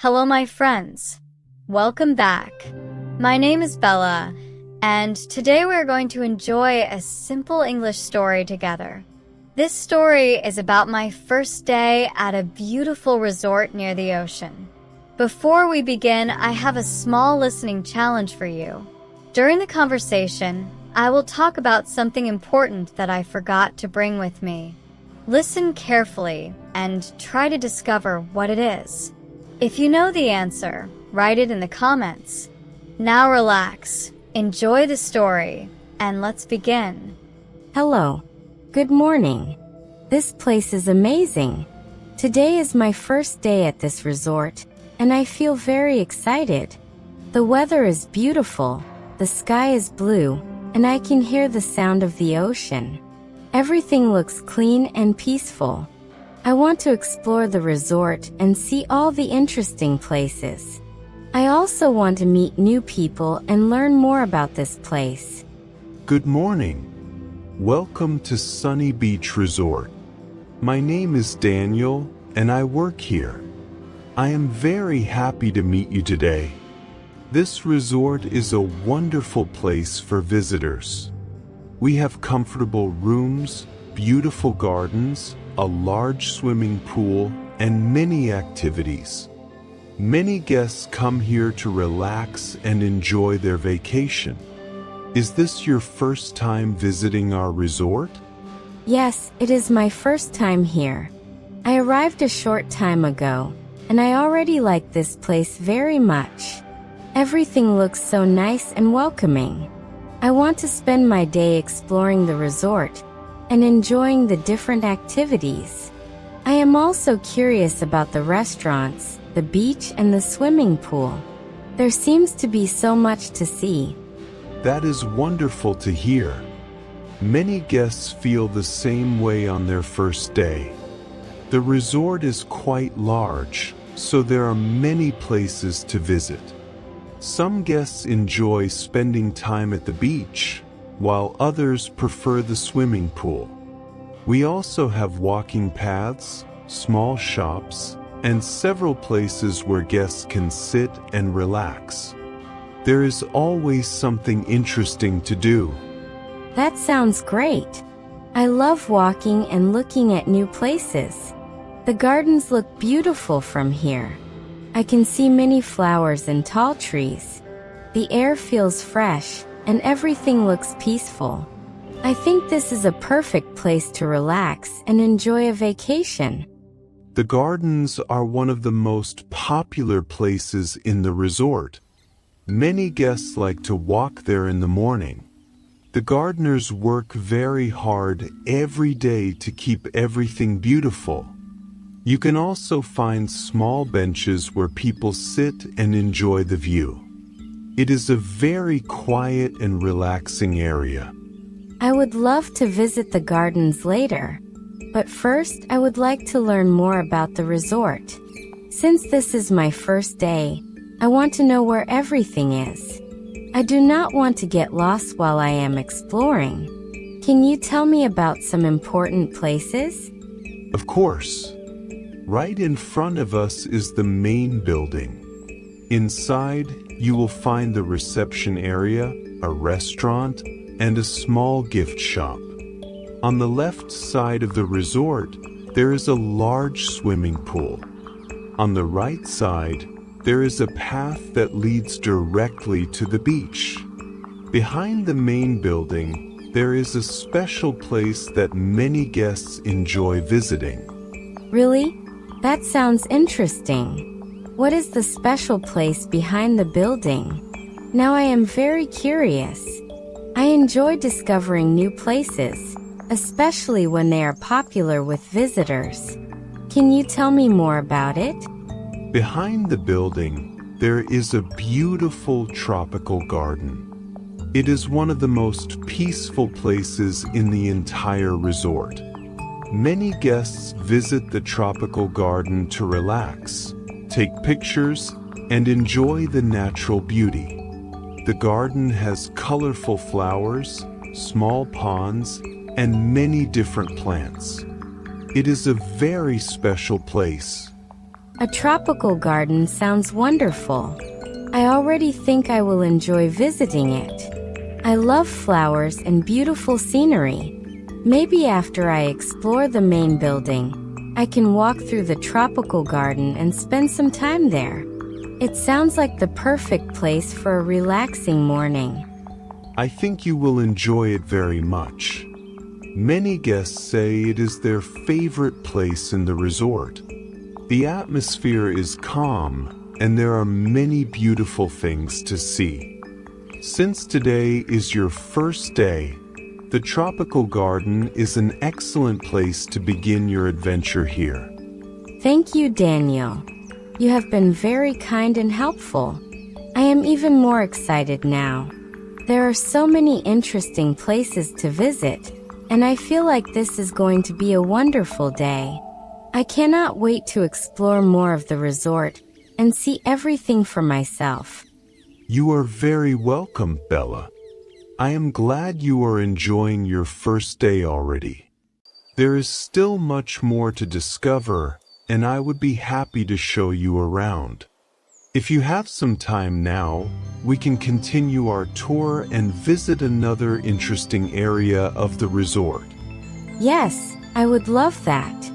Hello, my friends. Welcome back. My name is Bella, and today we're going to enjoy a simple English story together. This story is about my first day at a beautiful resort near the ocean. Before we begin, I have a small listening challenge for you. During the conversation, I will talk about something important that I forgot to bring with me. Listen carefully and try to discover what it is. If you know the answer, write it in the comments. Now relax, enjoy the story, and let's begin. Hello. Good morning. This place is amazing. Today is my first day at this resort, and I feel very excited. The weather is beautiful, the sky is blue, and I can hear the sound of the ocean. Everything looks clean and peaceful. I want to explore the resort and see all the interesting places. I also want to meet new people and learn more about this place. Good morning. Welcome to Sunny Beach Resort. My name is Daniel, and I work here. I am very happy to meet you today. This resort is a wonderful place for visitors. We have comfortable rooms, beautiful gardens, a large swimming pool, and many activities. Many guests come here to relax and enjoy their vacation. Is this your first time visiting our resort? Yes, it is my first time here. I arrived a short time ago, and I already like this place very much. Everything looks so nice and welcoming. I want to spend my day exploring the resort and enjoying the different activities. I am also curious about the restaurants, the beach, and the swimming pool. There seems to be so much to see. That is wonderful to hear. Many guests feel the same way on their first day. The resort is quite large, so there are many places to visit. Some guests enjoy spending time at the beach, while others prefer the swimming pool. We also have walking paths, small shops, and several places where guests can sit and relax. There is always something interesting to do. That sounds great. I love walking and looking at new places. The gardens look beautiful from here. I can see many flowers and tall trees. The air feels fresh, and everything looks peaceful. I think this is a perfect place to relax and enjoy a vacation. The gardens are one of the most popular places in the resort. Many guests like to walk there in the morning. The gardeners work very hard every day to keep everything beautiful. You can also find small benches where people sit and enjoy the view. It is a very quiet and relaxing area. I would love to visit the gardens later, but first I would like to learn more about the resort. Since this is my first day, I want to know where everything is. I do not want to get lost while I am exploring. Can you tell me about some important places? Of course. Right in front of us is the main building. Inside, you will find the reception area, a restaurant, and a small gift shop. On the left side of the resort, there is a large swimming pool. On the right side, there is a path that leads directly to the beach. Behind the main building, there is a special place that many guests enjoy visiting. Really? That sounds interesting. What is the special place behind the building? Now I am very curious. I enjoy discovering new places, especially when they are popular with visitors. Can you tell me more about it? Behind the building, there is a beautiful tropical garden. It is one of the most peaceful places in the entire resort. Many guests visit the tropical garden to relax, take pictures, and enjoy the natural beauty. The garden has colorful flowers, small ponds, and many different plants. It is a very special place. A tropical garden sounds wonderful. I already think I will enjoy visiting it. I love flowers and beautiful scenery. Maybe after I explore the main building, I can walk through the tropical garden and spend some time there. It sounds like the perfect place for a relaxing morning. I think you will enjoy it very much. Many guests say it is their favorite place in the resort. The atmosphere is calm, and there are many beautiful things to see. Since today is your first day, the tropical garden is an excellent place to begin your adventure here. Thank you, Daniel. You have been very kind and helpful. I am even more excited now. There are so many interesting places to visit, and I feel like this is going to be a wonderful day. I cannot wait to explore more of the resort and see everything for myself. You are very welcome, Bella. I am glad you are enjoying your first day already. There is still much more to discover, and I would be happy to show you around. If you have some time now, we can continue our tour and visit another interesting area of the resort. Yes, I would love that.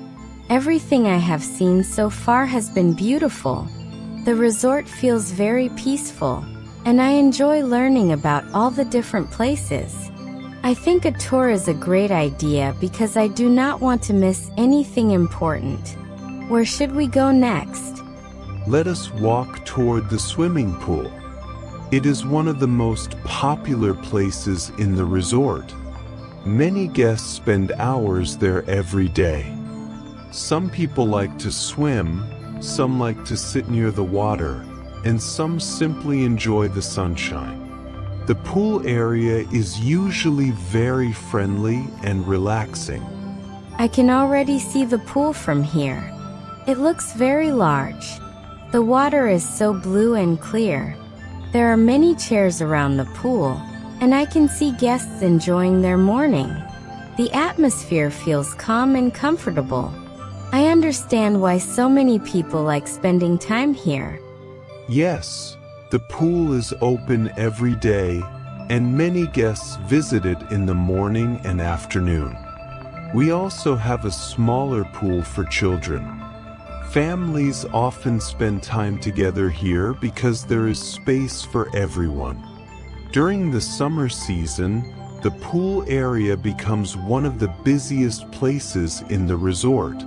Everything I have seen so far has been beautiful. The resort feels very peaceful, and I enjoy learning about all the different places. I think a tour is a great idea because I do not want to miss anything important. Where should we go next? Let us walk toward the swimming pool. It is one of the most popular places in the resort. Many guests spend hours there every day. Some people like to swim, some like to sit near the water, and some simply enjoy the sunshine. The pool area is usually very friendly and relaxing. I can already see the pool from here. It looks very large. The water is so blue and clear. There are many chairs around the pool, and I can see guests enjoying their morning. The atmosphere feels calm and comfortable. I understand why so many people like spending time here. Yes, the pool is open every day, and many guests visit it in the morning and afternoon. We also have a smaller pool for children. Families often spend time together here because there is space for everyone. During the summer season, the pool area becomes one of the busiest places in the resort.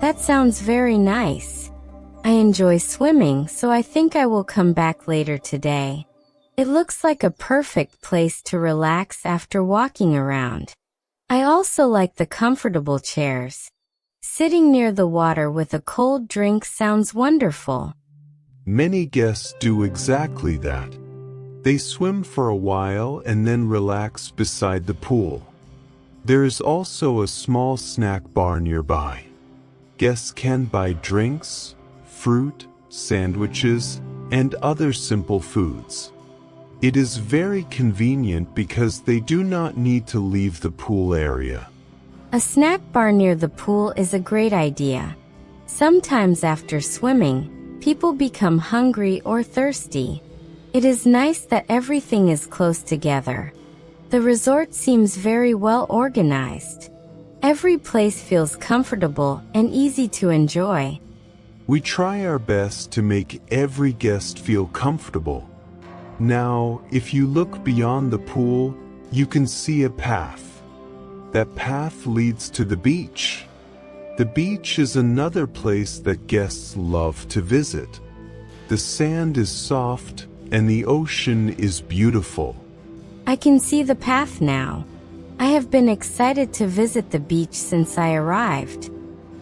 That sounds very nice. I enjoy swimming, so I think I will come back later today. It looks like a perfect place to relax after walking around. I also like the comfortable chairs. Sitting near the water with a cold drink sounds wonderful. Many guests do exactly that. They swim for a while and then relax beside the pool. There is also a small snack bar nearby. Guests can buy drinks, fruit, sandwiches, and other simple foods. It is very convenient because they do not need to leave the pool area. A snack bar near the pool is a great idea. Sometimes after swimming, people become hungry or thirsty. It is nice that everything is close together. The resort seems very well organized. Every place feels comfortable and easy to enjoy. We try our best to make every guest feel comfortable. Now, if you look beyond the pool, you can see a path. That path leads to the beach. The beach is another place that guests love to visit. The sand is soft and the ocean is beautiful. I can see the path now. I have been excited to visit the beach since I arrived.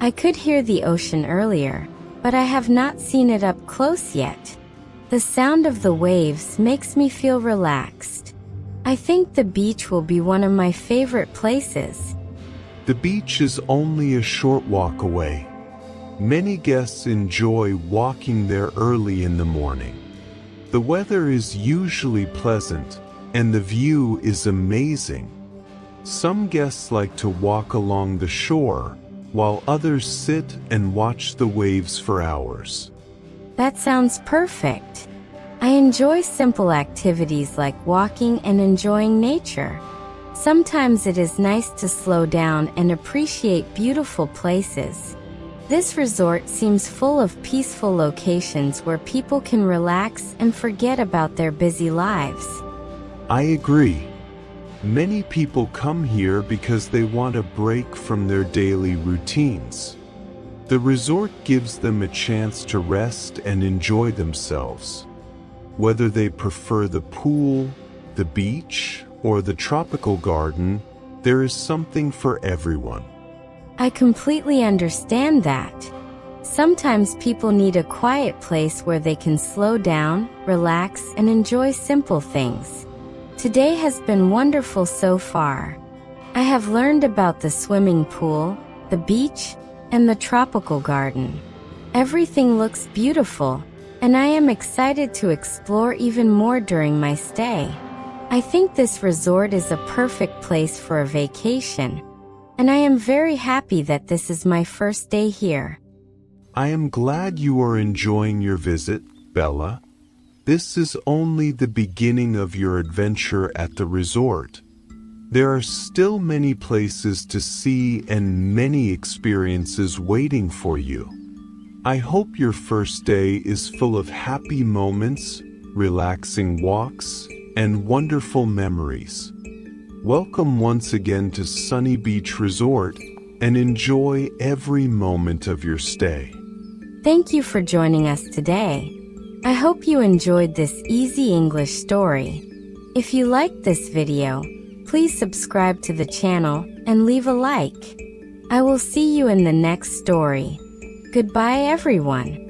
I could hear the ocean earlier, but I have not seen it up close yet. The sound of the waves makes me feel relaxed. I think the beach will be one of my favorite places. The beach is only a short walk away. Many guests enjoy walking there early in the morning. The weather is usually pleasant, and the view is amazing. Some guests like to walk along the shore, while others sit and watch the waves for hours. That sounds perfect. I enjoy simple activities like walking and enjoying nature. Sometimes it is nice to slow down and appreciate beautiful places. This resort seems full of peaceful locations where people can relax and forget about their busy lives. I agree. Many people come here because they want a break from their daily routines. The resort gives them a chance to rest and enjoy themselves. Whether they prefer the pool, the beach, or the tropical garden, there is something for everyone. I completely understand that. Sometimes people need a quiet place where they can slow down, relax, and enjoy simple things. Today has been wonderful so far. I have learned about the swimming pool, the beach, and the tropical garden. Everything looks beautiful, and I am excited to explore even more during my stay. I think this resort is a perfect place for a vacation, and I am very happy that this is my first day here. I am glad you are enjoying your visit, Bella. This is only the beginning of your adventure at the resort. There are still many places to see and many experiences waiting for you. I hope your first day is full of happy moments, relaxing walks, and wonderful memories. Welcome once again to Sunny Beach Resort and enjoy every moment of your stay. Thank you for joining us today. I hope you enjoyed this easy English story. If you liked this video, please subscribe to the channel and leave a like. I will see you in the next story. Goodbye, everyone.